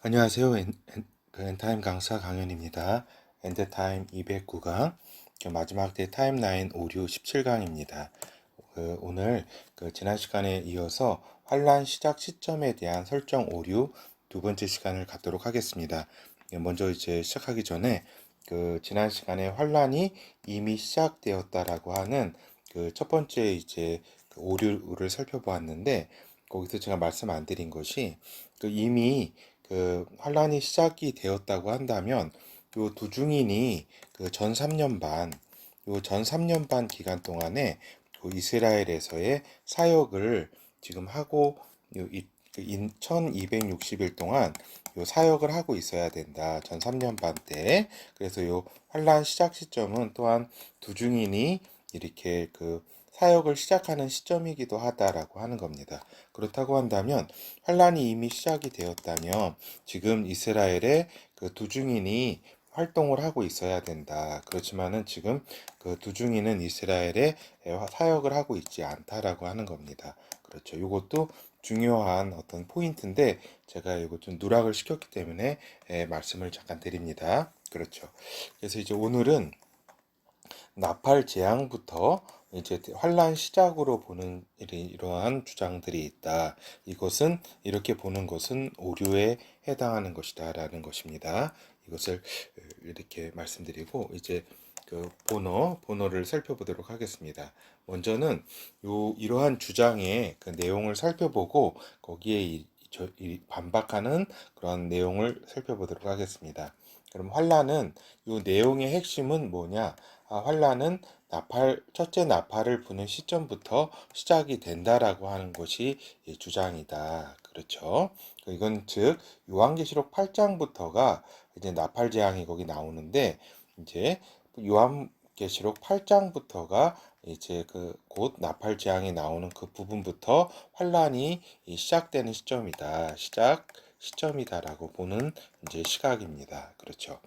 안녕하세요. 엔타임 강사 강연입니다. 엔드타임 209강, 마지막 때 타임라인 오류 17강입니다. 오늘 지난 시간에 이어서 환란 시작 시점에 대한 설정 오류 두 번째 시간을 갖도록 하겠습니다. 먼저 이제 시작하기 전에 지난 시간에 환란이 이미 시작되었다라고 하는 첫 번째 이제 오류를 살펴보았는데, 거기서 제가 말씀 안 드린 것이 이미 환란이 시작이 되었다고 한다면 요 두 중인이 전 3년 반, 요 전 3년 반 기간 동안에 이스라엘에서의 사역을 지금 하고 1260일 동안 요 사역을 하고 있어야 된다. 전 3년 반 때. 그래서 요 환란 시작 시점은 또한 두 중인이 이렇게 사역을 시작하는 시점이기도 하다라고 하는 겁니다. 그렇다고 한다면 환란이 이미 시작이 되었다면 지금 이스라엘의 두 중인이 활동을 하고 있어야 된다. 그렇지만은 지금 두 중인은 이스라엘에 사역을 하고 있지 않다라고 하는 겁니다. 그렇죠. 이것도 중요한 어떤 포인트인데 제가 이거 좀 누락을 시켰기 때문에 말씀을 잠깐 드립니다. 그렇죠. 그래서 이제 오늘은 나팔 재앙부터 이제 환란 시작으로 보는 이러한 주장들이 있다. 이것은 이렇게 보는 것은 오류에 해당하는 것이다라는 것입니다. 이것을 이렇게 말씀드리고 이제 번호를 살펴보도록 하겠습니다. 먼저는 이러한 주장의 내용을 살펴보고 거기에 반박하는 그런 내용을 살펴보도록 하겠습니다. 그럼 환란은 이 내용의 핵심은 뭐냐? 환란은 첫째 나팔을 부는 시점부터 시작이 된다라고 하는 것이 주장이다. 그렇죠. 이건 즉 요한계시록 8장부터가 이제 나팔 재앙이 거기 나오는데, 이제 요한계시록 8장부터가 이제 곧 나팔 재앙이 나오는 그 부분부터 환란이 시작되는 시점이다. 시점이다라고 보는 이제 시각입니다. 그렇죠.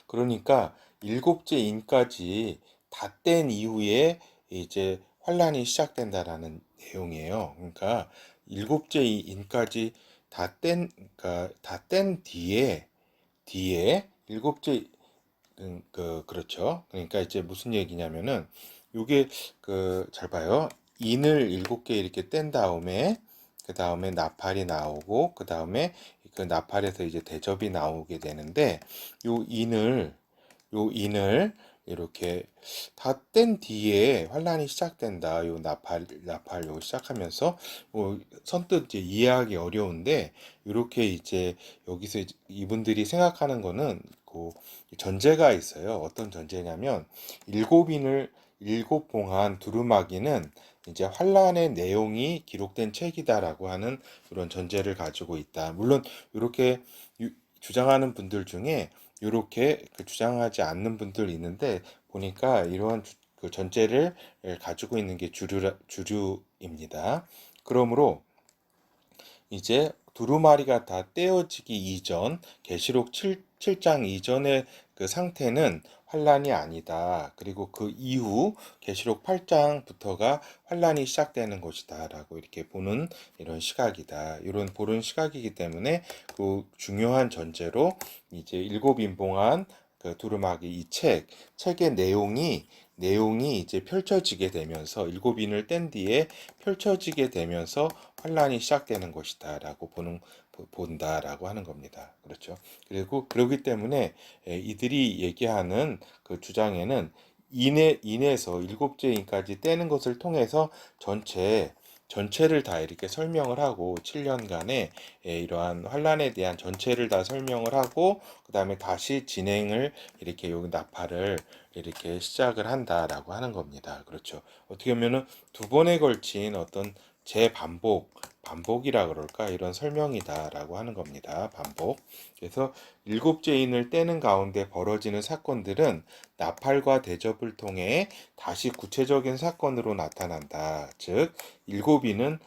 그러니까 일곱째 인까지 다 뗀 이후에 이제 환란이 시작된다라는 내용이에요. 그러니까 일곱째 인까지 그러니까 다 뗀 뒤에 일곱째 그렇죠. 그러니까 이제 무슨 얘기냐면은 요게 잘 봐요. 인을 일곱 개 이렇게 뗀 다음에 그 다음에 나팔이 나오고 그 다음에 그 나팔에서 이제 대접이 나오게 되는데 요 인을 요 인을 이렇게 다 뗀 뒤에 환란이 시작된다. 요 나팔 요 시작하면서 선뜻 이제 이해하기 어려운데, 이렇게 이제 여기서 이분들이 생각하는 거는 전제가 있어요. 어떤 전제냐면 일곱 봉한 두루마기는 이제 환란의 내용이 기록된 책이다라고 하는 이런 전제를 가지고 있다. 물론 이렇게 주장하는 분들 중에 이렇게 주장하지 않는 분들 있는데, 보니까 이러한 전제를 가지고 있는 게 주류입니다. 그러므로 이제 두루마리가 다 떼어지기 이전, 계시록 7장 이전의 그 상태는 환란이 아니다. 그리고 그 이후 계시록 8장부터가 환란이 시작되는 것이다라고 이렇게 보는 이런 시각이다. 이런 보는 시각이기 때문에 그 중요한 전제로 이제 일곱 인봉한 두루마기 이 책의 내용이 이제 펼쳐지게 되면서 일곱 인을 뗀 뒤에 펼쳐지게 되면서 환란이 시작되는 것이다라고 본다라고 하는 겁니다. 그렇죠. 그리고 그러기 때문에 이들이 얘기하는 그 주장에는 인에서 일곱째 인까지 떼는 것을 통해서 전체를 다 이렇게 설명을 하고 7년간의 이러한 환란에 대한 전체를 다 설명을 하고 그 다음에 다시 진행을 이렇게 여기 나팔을 이렇게 시작을 한다라고 하는 겁니다. 그렇죠. 어떻게 보면은 두 번에 걸친 어떤 반복이라 그럴까? 이런 설명이다라고 하는 겁니다. 반복. 그래서 일곱째 인을 떼는 가운데 벌어지는 사건들은 나팔과 대접을 통해 다시 구체적인 사건으로 나타난다. 즉, 일곱 인은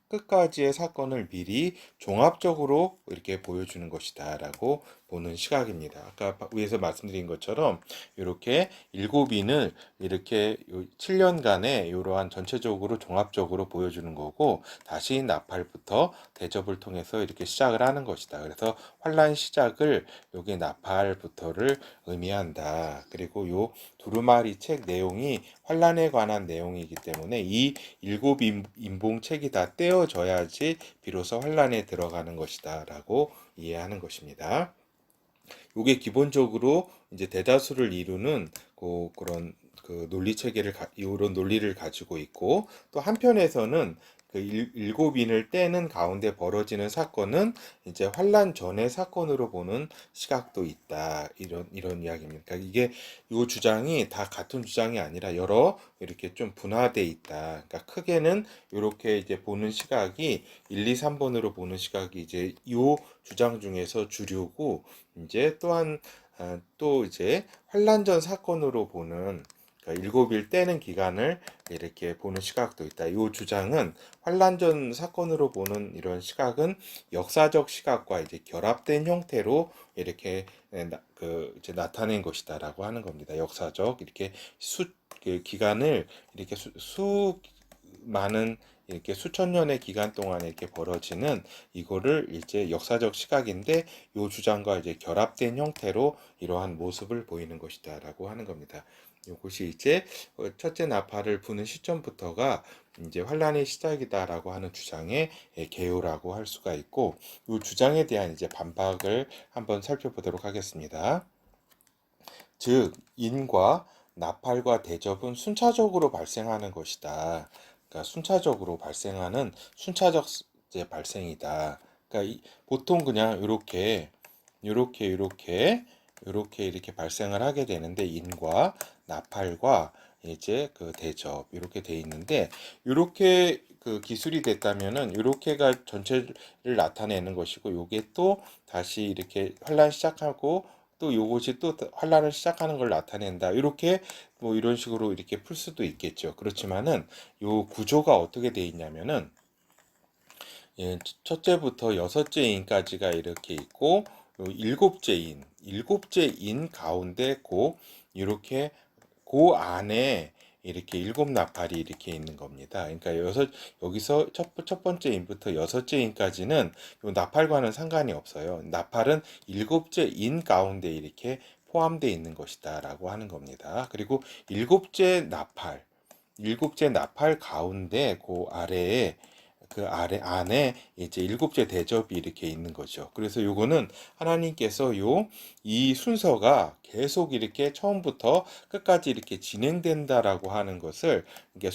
끝까지의 사건을 미리 종합적으로 이렇게 보여주는 것이다라고 보는 시각입니다. 아까 위에서 말씀드린 것처럼 이렇게 일곱인을 이렇게 7년간의 이러한 전체적으로 종합적으로 보여주는 거고, 다시 나팔부터 대접을 통해서 이렇게 시작을 하는 것이다. 그래서 환란 시작을 여기 나팔부터를 의미한다. 그리고 요 두루마리 책 내용이 환란에 관한 내용이기 때문에 이 일곱 인봉책이 다 떼어져야지 비로소 환란에 들어가는 것이다라고 이해하는 것입니다. 이게 기본적으로 이제 대다수를 이루는 그런 그 논리 체계를 이런 논리를 가지고 있고, 또 한편에서는 그 일곱인을 떼는 가운데 벌어지는 사건은 이제 환란 전의 사건으로 보는 시각도 있다, 이런 이야기입니다. 그러니까 이게 이 주장이 다 같은 주장이 아니라 여러 이렇게 좀 분화돼 있다. 그러니까 크게는 이렇게 이제 보는 시각이 1, 2, 3번으로 보는 시각이 이제 이 주장 중에서 주류고, 이제 또한 또 이제 환란전 사건으로 보는, 그러니까 일곱일 떼는 기간을 이렇게 보는 시각도 있다. 이 주장은 환란전 사건으로 보는 이런 시각은 역사적 시각과 이제 결합된 형태로 이렇게 이제 나타낸 것이다라고 하는 겁니다. 역사적 이렇게 그 기간을 이렇게 많은 이렇게 수천 년의 기간 동안에 이렇게 벌어지는 이거를 이제 역사적 시각인데, 요 주장과 이제 결합된 형태로 이러한 모습을 보이는 것이다라고 하는 겁니다. 이것이 이제 첫째 나팔을 부는 시점부터가 이제 환란의 시작이다라고 하는 주장의 개요라고 할 수가 있고, 이 주장에 대한 이제 반박을 한번 살펴보도록 하겠습니다. 즉, 인과 나팔과 대접은 순차적으로 발생하는 것이다. 그러니까 순차적으로 발생하는 순차적 이제 발생이다. 그러니까 보통 그냥 이렇게 발생을 하게 되는데, 인과 나팔과 이제 그 대접 이렇게 돼 있는데, 이렇게 그 기술이 됐다면은 이렇게가 전체를 나타내는 것이고, 요게 또 다시 이렇게 환란 시작하고 또 요것이 또 환란을 시작하는 걸 나타낸다. 이렇게 뭐 이런 식으로 이렇게 풀 수도 있겠죠. 그렇지만은 요 구조가 어떻게 돼 있냐면은, 예, 첫째부터 여섯째 인까지가 이렇게 있고, 요 일곱째 인 가운데 이렇게 안에 이렇게 일곱 나팔이 이렇게 있는 겁니다. 그러니까 여기서 첫 번째 인부터 여섯째 인까지는 요 나팔과는 상관이 없어요. 나팔은 일곱째 인 가운데 이렇게 포함되어 있는 것이다라고 하는 겁니다. 그리고 일곱째 나팔 가운데 그 아래 안에 이제 일곱째 대접이 이렇게 있는 거죠. 그래서 요거는 하나님께서 이 순서가 계속 이렇게 처음부터 끝까지 이렇게 진행된다라고 하는 것을, 이게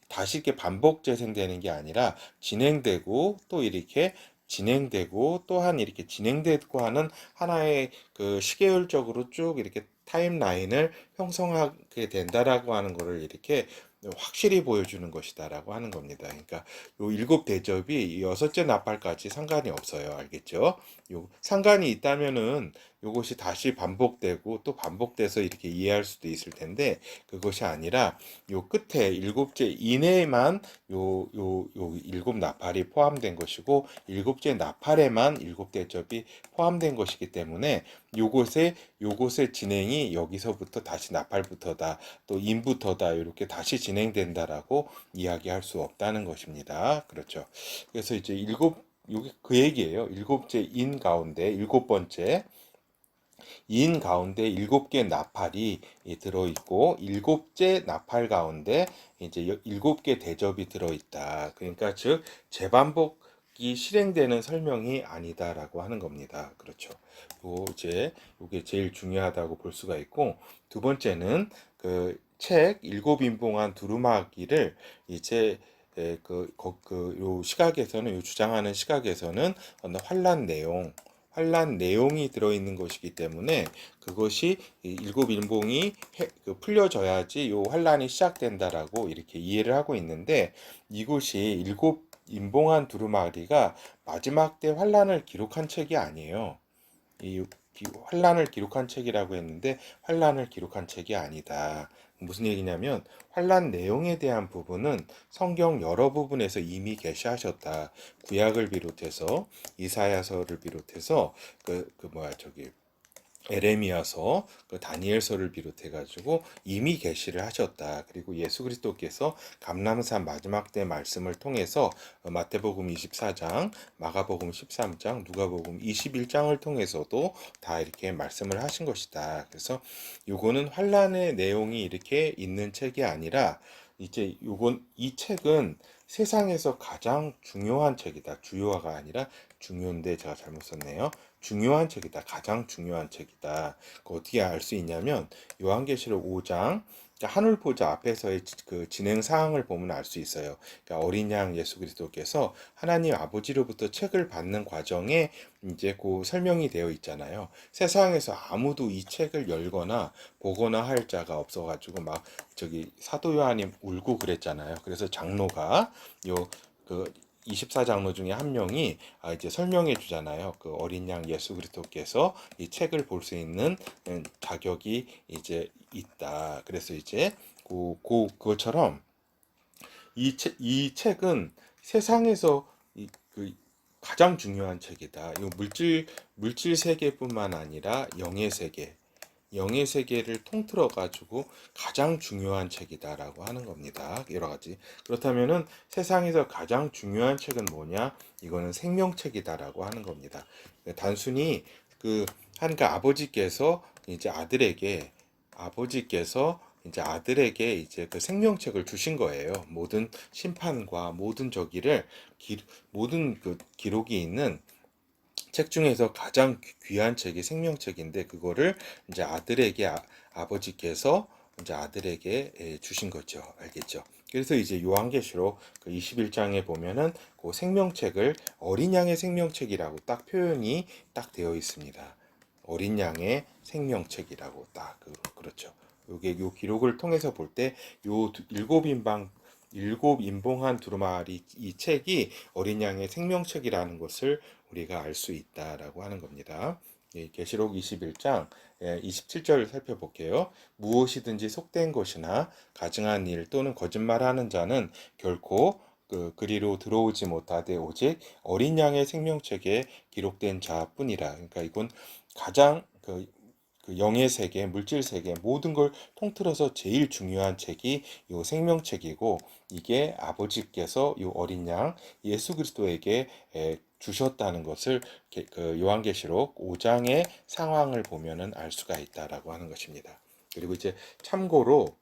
다시 이렇게 반복 재생되는 게 아니라 진행되고 또 이렇게 진행되고 또한 이렇게 진행되고 하는 하나의 그 시계열적으로 쭉 이렇게 타임라인을 형성하게 된다라고 하는 것을 이렇게 확실히 보여주는 것이다라고 하는 겁니다. 그러니까 요 일곱 대접이 이 여섯째 나팔까지 상관이 없어요. 알겠죠? 요 상관이 있다면은 요것이 다시 반복되고 또 반복돼서 이렇게 이해할 수도 있을 텐데, 그것이 아니라 요 끝에 일곱째 이내에만 요 일곱 나팔이 포함된 것이고, 일곱째 나팔에만 일곱 대접이 포함된 것이기 때문에 요것의 진행이 여기서부터 다시 나팔부터다, 또 인부터다, 이렇게 다시 진행된다라고 이야기할 수 없다는 것입니다. 그렇죠. 그래서 이제 요게 그 얘기예요. 일곱째 인 가운데 일곱 번째 인 가운데 일곱 개 나팔이 들어있고, 일곱째 나팔 가운데 이제 일곱 개 대접이 들어있다. 그러니까 즉 재반복이 실행되는 설명이 아니다라고 하는 겁니다. 그렇죠. 요게 제일 중요하다고 볼 수가 있고, 두 번째는 그 책 일곱 인봉한 두루마기를 이제 요 시각에서는, 요 주장하는 시각에서는 환란 내용이 들어있는 것이기 때문에, 그것이 일곱 인봉이 풀려져야지 요 환란이 시작된다라고 이렇게 이해를 하고 있는데, 이것이 일곱 인봉한 두루마리가 마지막 때 환란을 기록한 책이 아니에요. 환란을 기록한 책이라고 했는데 환란을 기록한 책이 아니다. 무슨 얘기냐면 환란 내용에 대한 부분은 성경 여러 부분에서 이미 계시하셨다. 구약을 비롯해서 이사야서를 비롯해서 에레미야서, 다니엘서를 비롯해 가지고 이미 계시를 하셨다. 그리고 예수 그리스도께서 감람산 마지막 때 말씀을 통해서 마태복음 24장, 마가복음 13장, 누가복음 21장을 통해서도 다 이렇게 말씀을 하신 것이다. 그래서 요거는 환란의 내용이 이렇게 있는 책이 아니라 이제 이 책은 세상에서 가장 중요한 책이다. 주요화가 아니라 중요한데 제가 잘못 썼네요. 중요한 책이다. 가장 중요한 책이다. 어떻게 알 수 있냐면 요한계시록 5장 하늘 보좌 앞에서의 그 진행 사항을 보면 알 수 있어요. 그러니까 어린 양 예수 그리스도께서 하나님 아버지로부터 책을 받는 과정에 이제 그 설명이 되어 있잖아요. 세상에서 아무도 이 책을 열거나 보거나 할 자가 없어가지고 막 사도 요한이 울고 그랬잖아요. 그래서 장로가 그 24장로 중에 한 명이 이제 설명해 주잖아요. 그 어린 양 예수 그리스도께서 이 책을 볼 수 있는 자격이 이제 있다. 그래서 이제 그것처럼 이 책은 세상에서 그 가장 중요한 책이다. 이 물질 세계뿐만 아니라 영의 세계를 통틀어 가지고 가장 중요한 책이다라고 하는 겁니다. 여러 가지. 그렇다면은 세상에서 가장 중요한 책은 뭐냐? 이거는 생명책이다라고 하는 겁니다. 단순히 하니까 아버지께서 이제 그 생명책을 주신 거예요. 모든 심판과 모든 그 기록이 있는 책 중에서 가장 귀한 책이 생명책인데 그거를 이제 아버지께서 이제 아들에게 주신 거죠. 알겠죠? 그래서 이제 요한계시록 그 21장에 보면은 그 생명책을 어린 양의 생명책이라고 딱 표현이 딱 되어 있습니다. 어린 양의 생명책이라고 딱 그렇죠. 요 기록을 통해서 볼 때 요 일곱 인봉한 두루마리 이 책이 어린 양의 생명책이라는 것을 우리가 알 수 있다라고 하는 겁니다. 계시록 21장 27절을 살펴볼게요. 무엇이든지 속된 것이나 가증한 일 또는 거짓말하는 자는 결코 그리로 들어오지 못하되 오직 어린 양의 생명책에 기록된 자뿐이라. 그러니까 이건 가장 그 영의 세계, 물질 세계 모든 걸 통틀어서 제일 중요한 책이 이 생명책이고 이게 아버지께서 이 어린 양 예수 그리스도에게 주셨다는 것을 그 요한계시록 5장의 상황을 보면은 알 수가 있다라고 하는 것입니다. 그리고 이제 참고로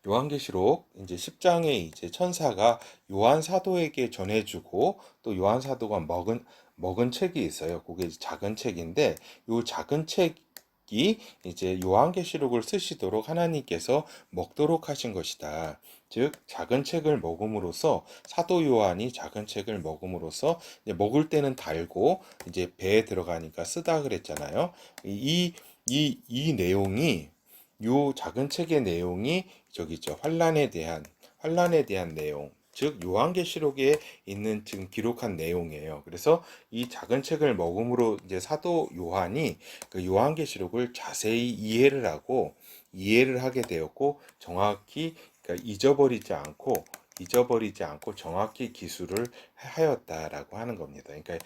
요한계시록 이제 10장에 이제 천사가 요한 사도에게 전해주고 또 요한 사도가 먹은 책이 있어요. 그게 작은 책인데 요 작은 책이 이제 요한계시록을 쓰시도록 하나님께서 먹도록 하신 것이다. 즉 작은 책을 먹음으로써 사도 요한이 작은 책을 먹음으로써 이제 먹을 때는 달고 이제 배에 들어가니까 쓰다 그랬잖아요. 이 내용이 요 작은 책의 내용이 저기죠. 환란에 대한 내용. 즉 요한계시록에 있는 지금 기록한 내용이에요. 그래서 이 작은 책을 먹음으로 이제 사도 요한이 그 요한계시록을 자세히 이해를 하게 되었고 정확히 그러니까 잊어버리지 않고 정확히 기술을 하였다라고 하는 겁니다. 그러니까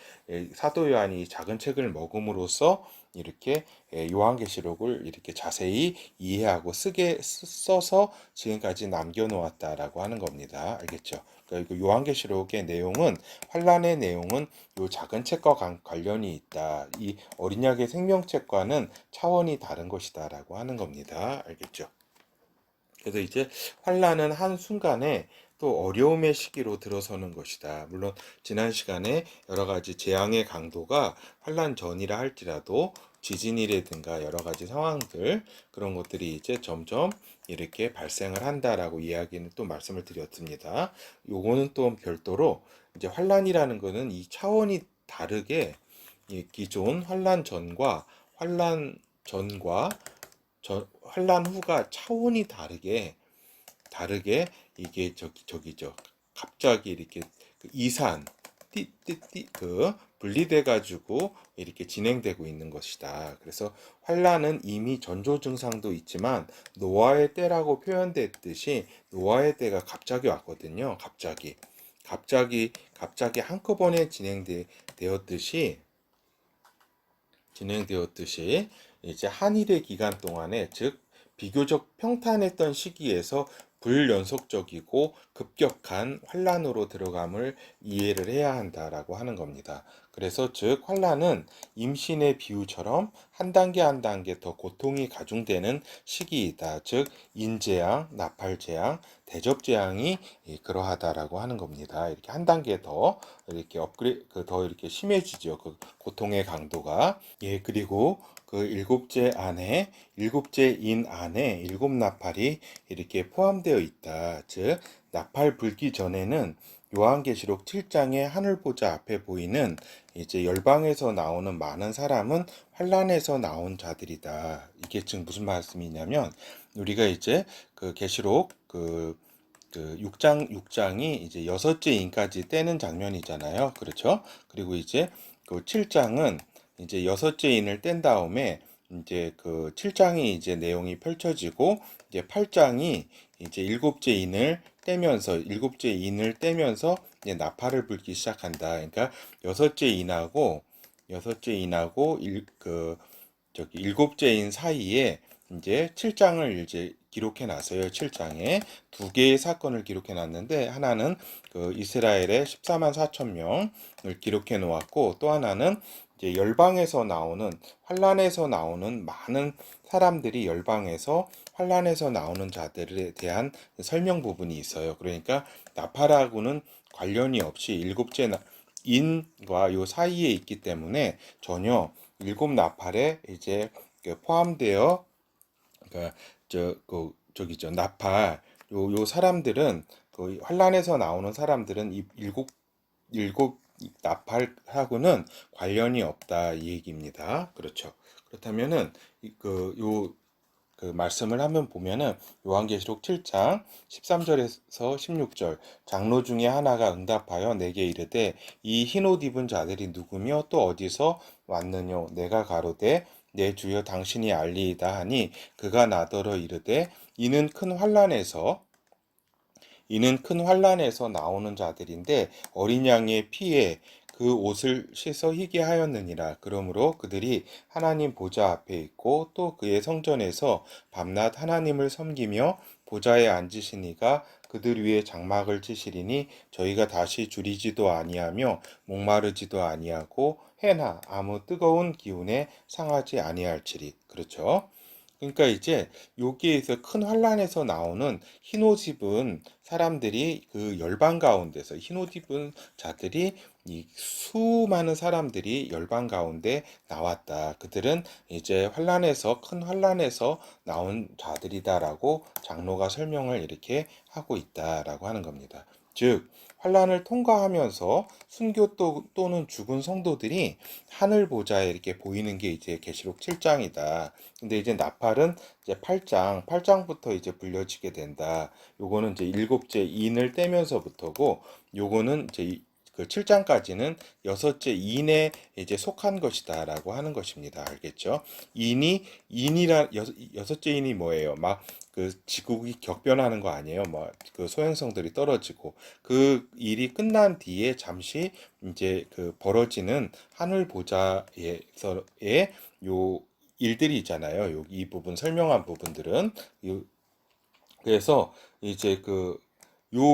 사도 요한이 작은 책을 먹음으로써 이렇게 요한계시록을 이렇게 자세히 이해하고 써서 지금까지 남겨놓았다라고 하는 겁니다. 알겠죠? 그러니까 요한계시록의 내용은 환란의 내용은 요 작은 책과 관련이 있다. 이 어린 약의 생명책과는 차원이 다른 것이다라고 하는 겁니다. 알겠죠? 그래서 이제 환란은 한순간에 또 어려움의 시기로 들어서는 것이다. 물론 지난 시간에 여러 가지 재앙의 강도가 환란 전이라 할지라도 지진이라든가 여러 가지 상황들 그런 것들이 이제 점점 이렇게 발생을 한다라고 이야기는 또 말씀을 드렸습니다. 요거는 또 별도로 이제 환란이라는 거는 이 차원이 다르게 이 기존 환란 전과 환란 후가 차원이 다르게 이게 저기죠. 갑자기 이렇게 그 이산 띠띠띠 분리돼 가지고 이렇게 진행되고 있는 것이다. 그래서 환란은 이미 전조 증상도 있지만 노아의 때라고 표현됐듯이 노아의 때가 갑자기 왔거든요. 갑자기 한꺼번에 진행되었듯이 이제 한일의 기간 동안에, 즉 비교적 평탄했던 시기에서 불연속적이고 급격한 환란으로 들어감을 이해를 해야 한다라고 하는 겁니다. 그래서 즉 환란은 임신의 비유처럼 한 단계 한 단계 더 고통이 가중되는 시기이다. 즉 인재앙, 나팔재앙, 대접재앙이 그러하다라고 하는 겁니다. 이렇게 한 단계 더 이렇게 더 이렇게 심해지죠. 그 고통의 강도가. 예, 그리고 그 일곱째 인 안에 일곱 나팔이 이렇게 포함되어 있다. 즉, 나팔 불기 전에는 요한계시록 7장의 하늘보좌 앞에 보이는 이제 열방에서 나오는 많은 사람은 환란에서 나온 자들이다. 이게 지금 무슨 말씀이냐면, 우리가 이제 그 계시록 그 6장이 이제 여섯째 인까지 떼는 장면이잖아요. 그렇죠? 그리고 이제 그 7장은 이제 여섯째 인을 뗀 다음에 이제 그 7장이 이제 내용이 펼쳐지고, 이제 8장이 이제 일곱째 인을 떼면서 이제 나팔을 불기 시작한다. 그러니까 여섯째 인하고 일곱째 인 사이에 이제 7장을 이제 기록해 놨어요. 7장에 두 개의 사건을 기록해 놨는데, 하나는 그 이스라엘의 14만 4천 명을 기록해 놓았고, 또 하나는 이제 열방에서 나오는, 환란에서 나오는 많은 사람들이 열방에서 환란에서 나오는 자들에 대한 설명 부분이 있어요. 그러니까 나팔하고는 관련이 없이 일곱째 인과 요 사이에 있기 때문에 전혀 일곱 나팔에 이제 포함되어, 그러니까 저기죠, 나팔, 요 사람들은, 그 환란에서 나오는 사람들은 이 일곱 나팔하고는 관련이 없다 이 얘기입니다. 그렇죠. 그렇다면은 그 말씀을 한번 보면은 요한계시록 7장 13절에서 16절, 장로 중에 하나가 응답하여 내게 이르되 이 흰옷 입은 자들이 누구며 또 어디서 왔느뇨? 내가 가로되 내 주여 당신이 알리이다 하니 그가 나더러 이르되 이는 큰 환란에서 나오는 자들인데 어린 양의 피에 그 옷을 씻어 희게 하였느니라. 그러므로 그들이 하나님 보좌 앞에 있고 또 그의 성전에서 밤낮 하나님을 섬기며 보좌에 앉으신 이가 그들 위에 장막을 치시리니 저희가 다시 줄이지도 아니하며 목마르지도 아니하고 해나 아무 뜨거운 기운에 상하지 아니할지리. 그렇죠? 그러니까 이제 여기에서 큰 환란에서 나오는 흰옷 입은 사람들이, 그 열방 가운데서 흰옷 입은 자들이, 이 수많은 사람들이 열방 가운데 나왔다. 그들은 이제 큰 환란에서 나온 자들이다라고 장로가 설명을 이렇게 하고 있다라고 하는 겁니다. 즉 환란을 통과하면서 순교 또는 죽은 성도들이 하늘 보좌에 이렇게 보이는 게 이제 계시록 7장이다. 근데 이제 나팔은 이제 8장부터 이제 불려지게 된다. 요거는 이제 일곱째 인을 떼면서부터고, 요거는 이제 그 7장까지는 여섯째 인에 이제 속한 것이다라고 하는 것입니다. 알겠죠? 여섯째 인이 뭐예요? 막 그 지국이 격변하는 거 아니에요? 뭐 그 소행성들이 떨어지고, 그 일이 끝난 뒤에 잠시 이제 그 벌어지는 하늘 보좌에서의 요 일들이 있잖아요. 여기 이 부분 설명한 부분들은, 그래서 이제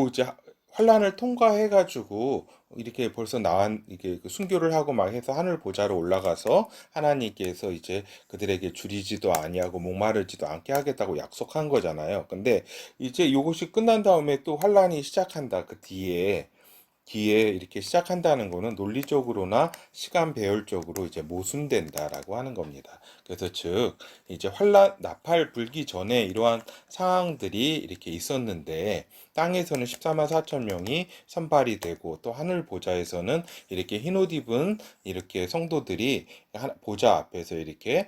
이제 환란을 통과해 가지고 이렇게 벌써 이게 그 순교를 하고 막 해서 하늘 보좌로 올라가서 하나님께서 이제 그들에게 줄이지도 아니하고 목마르지도 않게 하겠다고 약속한 거잖아요. 근데 이제 이것이 끝난 다음에 또 환란이 시작한다. 그 뒤에 이렇게 시작한다는 거는 논리적으로나 시간 배열적으로 이제 모순된다라고 하는 겁니다. 그래서 즉 이제 나팔 불기 전에 이러한 상황들이 이렇게 있었는데, 땅에서는 14만 4천 명이 선발이 되고, 또 하늘 보좌에서는 이렇게 흰옷 입은 이렇게 성도들이 보좌 앞에서 이렇게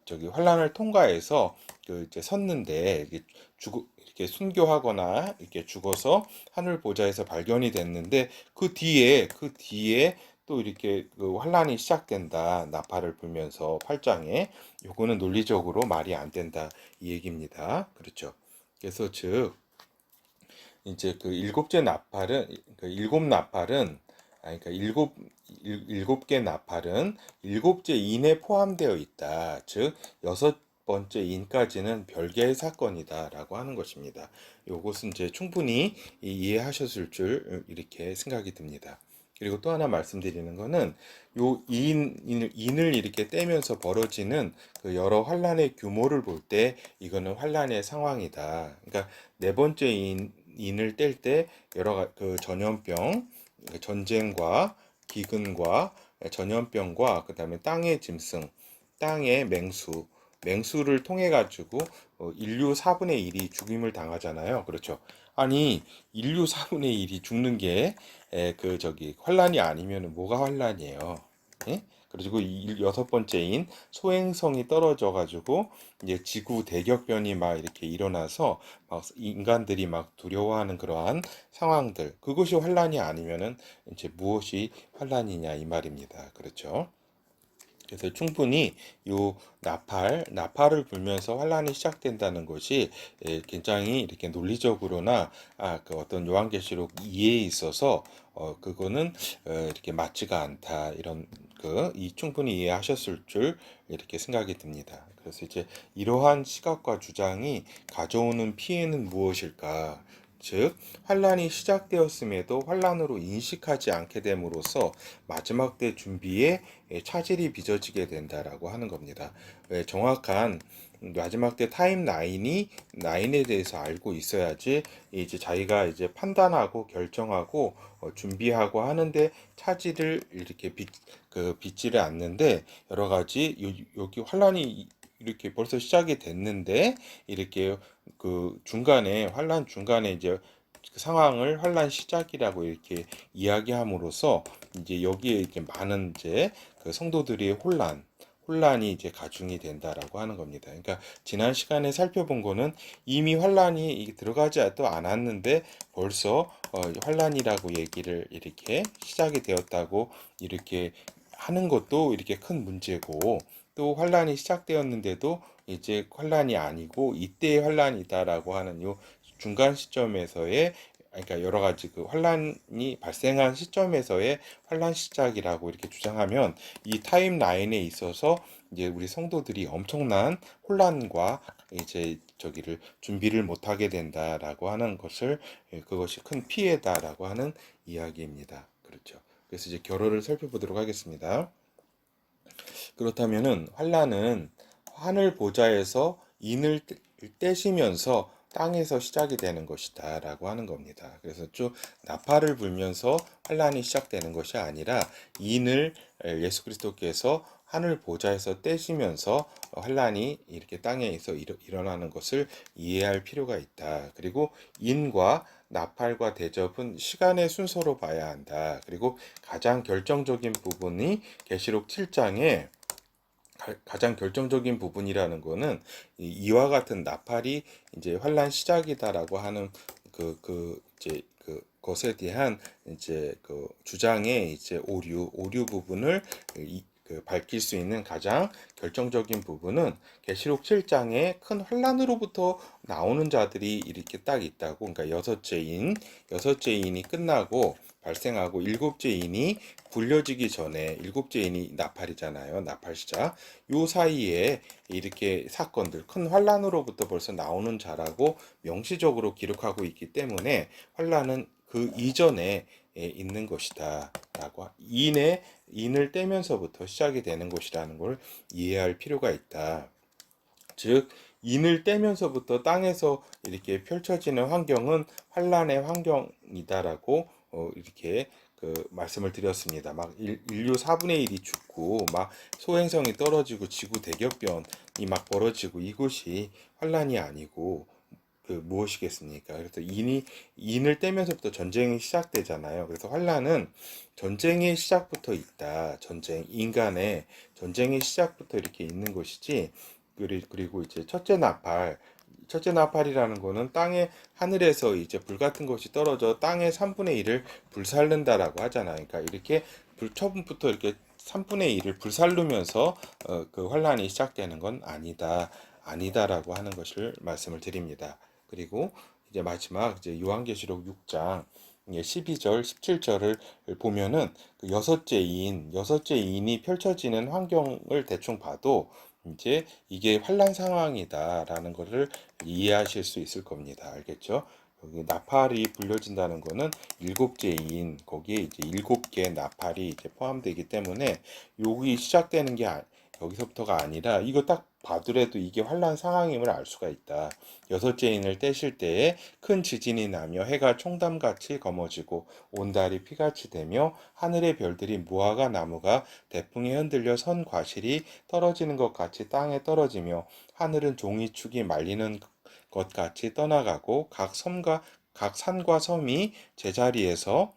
저기 환란을 통과해서 이제 섰는데, 이렇게 순교하거나 이렇게 죽어서 하늘 보좌에서 발견이 됐는데, 그 뒤에 또 이렇게 그 환란이 시작된다. 나팔을 불면서 8장에 요거는 논리적으로 말이 안 된다 이 얘기입니다. 그렇죠. 그래서 즉 이제 그 일곱째 나팔은 그 일곱 나팔은 그러니까 일곱 개 나팔은 일곱째 인에 포함되어 있다. 즉 여섯 번째 인까지는 별개의 사건이다라고 하는 것입니다. 요것은 이제 충분히 이해하셨을 줄 이렇게 생각이 듭니다. 그리고 또 하나 말씀드리는 거는 요 인을 이렇게 떼면서 벌어지는 그 여러 환란의 규모를 볼 때 이거는 환란의 상황이다. 그러니까 네 번째 인을 뗄 때 여러 그 전염병, 전쟁과 기근과 전염병과 그다음에 땅의 짐승, 땅의 맹수를 통해 가지고 인류 4분의 1이 죽임을 당하잖아요. 그렇죠. 아니, 인류 4분의 1이 죽는 게 그 저기 환란이 아니면 뭐가 환란이에요? 예? 그리고 여섯 번째인 소행성이 떨어져 가지고 이제 지구 대격변이 막 이렇게 일어나서 막 인간들이 막 두려워하는 그러한 상황들, 그것이 환란이 아니면은 이제 무엇이 환란이냐 이 말입니다. 그렇죠. 그래서 충분히 요 나팔을 불면서 환란이 시작된다는 것이 굉장히 이렇게 논리적으로나 그 어떤 요한계시록 이해에 있어서 그거는 이렇게 맞지가 않다 이런 이 충분히 이해하셨을 줄 이렇게 생각이 듭니다. 그래서 이제 이러한 시각과 주장이 가져오는 피해는 무엇일까? 즉 환란이 시작되었음에도 환란으로 인식하지 않게 됨으로써 마지막 때 준비에 차질이 빚어지게 된다라고 하는 겁니다. 정확한 마지막 때 타임라인에 대해서 알고 있어야지 이제 자기가 이제 판단하고 결정하고 준비하고 하는데 차질을 이렇게 빚지를 않는데 여러 가지 여기 환란이 이렇게 벌써 시작이 됐는데 이렇게 그 중간에 환란 중간에 이제 그 상황을 환란 시작이라고 이렇게 이야기함으로써 이제 여기에 이제 많은 이제 그 성도들의 혼란이 이제 가중이 된다라고 하는 겁니다. 그러니까 지난 시간에 살펴본 거는 이미 환란이 들어가지 또 않았는데 벌써 환란이라고 얘기를 이렇게 시작이 되었다고 이렇게 하는 것도 이렇게 큰 문제고 또 환란이 시작되었는데도 이제 환란이 아니고 이때의 환란이다라고 하는 요 중간 시점에서의 그러니까 여러 가지 그 환란이 발생한 시점에서의 환란 시작이라고 이렇게 주장하면 이 타임라인에 있어서 이제 우리 성도들이 엄청난 혼란과 이제 저기를 준비를 못하게 된다라고 하는 것을 그것이 큰 피해다라고 하는 이야기입니다. 그렇죠. 그래서 이제 결론을 살펴보도록 하겠습니다. 그렇다면은 환란은 하늘 보좌에서 인을 떼시면서 땅에서 시작이 되는 것이다라고 하는 겁니다. 그래서 쭉 나팔을 불면서 환란이 시작되는 것이 아니라 인을 예수 그리스도께서 하늘 보좌에서 떼시면서 환란이 이렇게 땅에서 일어나는 것을 이해할 필요가 있다. 그리고 인과 나팔과 대접은 시간의 순서로 봐야 한다. 그리고 가장 결정적인 부분이 계시록 7장에 가장 결정적인 부분이라는 거는 이와 같은 나팔이 이제 환란 시작이다라고 하는 이제 그 것에 대한 이제 그 주장의 이제 오류 부분을 밝힐 수 있는 가장 결정적인 부분은 계시록 7장에 큰 환란으로부터 나오는 자들이 이렇게 딱 있다고. 그러니까 여섯째 인이 끝나고 발생하고 일곱째 인이 불려지기 전에 일곱째 인이 나팔이잖아요. 나팔 시작. 요 사이에 이렇게 사건들 큰 환란으로부터 벌써 나오는 자라고 명시적으로 기록하고 있기 때문에 환란은 그 이전에 있는 것이다라고 인을 떼면서부터 시작이 되는 것이라는 걸 이해할 필요가 있다. 즉 인을 떼면서부터 땅에서 이렇게 펼쳐지는 환경은 환란의 환경이다라고 이렇게 그 말씀을 드렸습니다. 막 인류 4분의 1이 죽고 막 소행성이 떨어지고 지구 대격변이 막 벌어지고 이것이 환란이 아니고 그 무엇이겠습니까? 그래서 인을 떼면서부터 전쟁이 시작되잖아요. 그래서 환란은 전쟁의 시작부터 있다. 인간의 전쟁의 시작부터 이렇게 있는 것이지. 그리고 이제 첫째 나팔이라는 거는 하늘에서 이제 불 같은 것이 떨어져 땅의 3분의 1을 불살른다라고 하잖아요. 그러니까 이렇게 처음부터 이렇게 3분의 1을 불살르면서 그 환란이 시작되는 건 아니다라고 하는 것을 말씀을 드립니다. 그리고 이제 마지막 이제 요한계시록 6장 12절, 17절을 보면은 그 여섯째 이인이 펼쳐지는 환경을 대충 봐도 이제 이게 환란 상황이다라는 것을 이해하실 수 있을 겁니다. 알겠죠? 여기 나팔이 불려진다는 거는 일곱째 이인 거기에 이제 일곱 개 나팔이 이제 포함되기 때문에 여기 시작되는 게 여기서부터가 아니라 이거 딱 봐더라도 이게 환란 상황임을 알 수가 있다. 여섯째 인을 떼실 때에 큰 지진이 나며 해가 총담같이 검어지고 온 달이 피같이 되며 하늘의 별들이 무화과 나무가 대풍에 흔들려 선 과실이 떨어지는 것 같이 땅에 떨어지며 하늘은 종이축이 말리는 것 같이 떠나가고 각 산과 섬이 제자리에서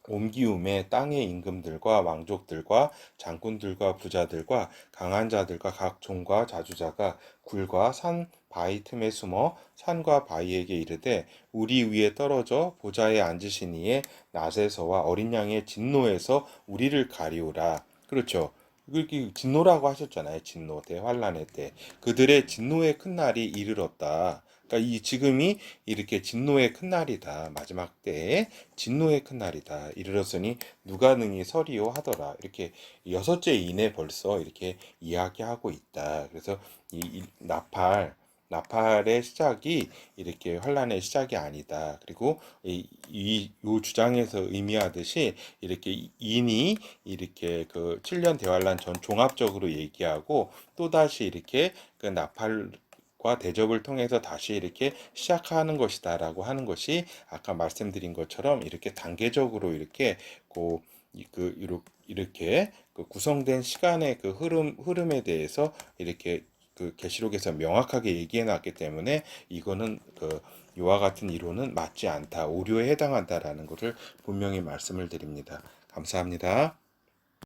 옮기움에 땅의 임금들과 왕족들과 장군들과 부자들과 강한 자들과 각 종과 자주자가 굴과 산 바위 틈에 숨어 산과 바위에게 이르되 우리 위에 떨어져 보좌에 앉으신 이의 낫에서와 어린 양의 진노에서 우리를 가리우라. 그렇죠. 그렇게 진노라고 하셨잖아요. 진노 대환란의 때 그들의 진노의 큰 날이 이르렀다. 그러니까 이 지금이 이렇게 진노의 큰 날이다. 마지막 때에 진노의 큰 날이다. 이르렀으니 누가 능히 서리요 하더라. 이렇게 여섯째 인에 벌써 이렇게 이야기하고 있다. 그래서 이 나팔의 시작이 이렇게 환란의 시작이 아니다. 그리고 요 주장에서 의미하듯이 이렇게 인이 이렇게 그 7년 대환란 전 종합적으로 얘기하고 또다시 이렇게 그 나팔과 대접을 통해서 다시 이렇게 시작하는 것이다라고 하는 것이 아까 말씀드린 것처럼 이렇게 단계적으로 이렇게 이렇게 그 구성된 시간의 그 흐름에 대해서 이렇게 그 계시록에서 명확하게 얘기해 놨기 때문에 이거는 그 이와 같은 이론은 맞지 않다, 오류에 해당한다라는 것을 분명히 말씀을 드립니다. 감사합니다.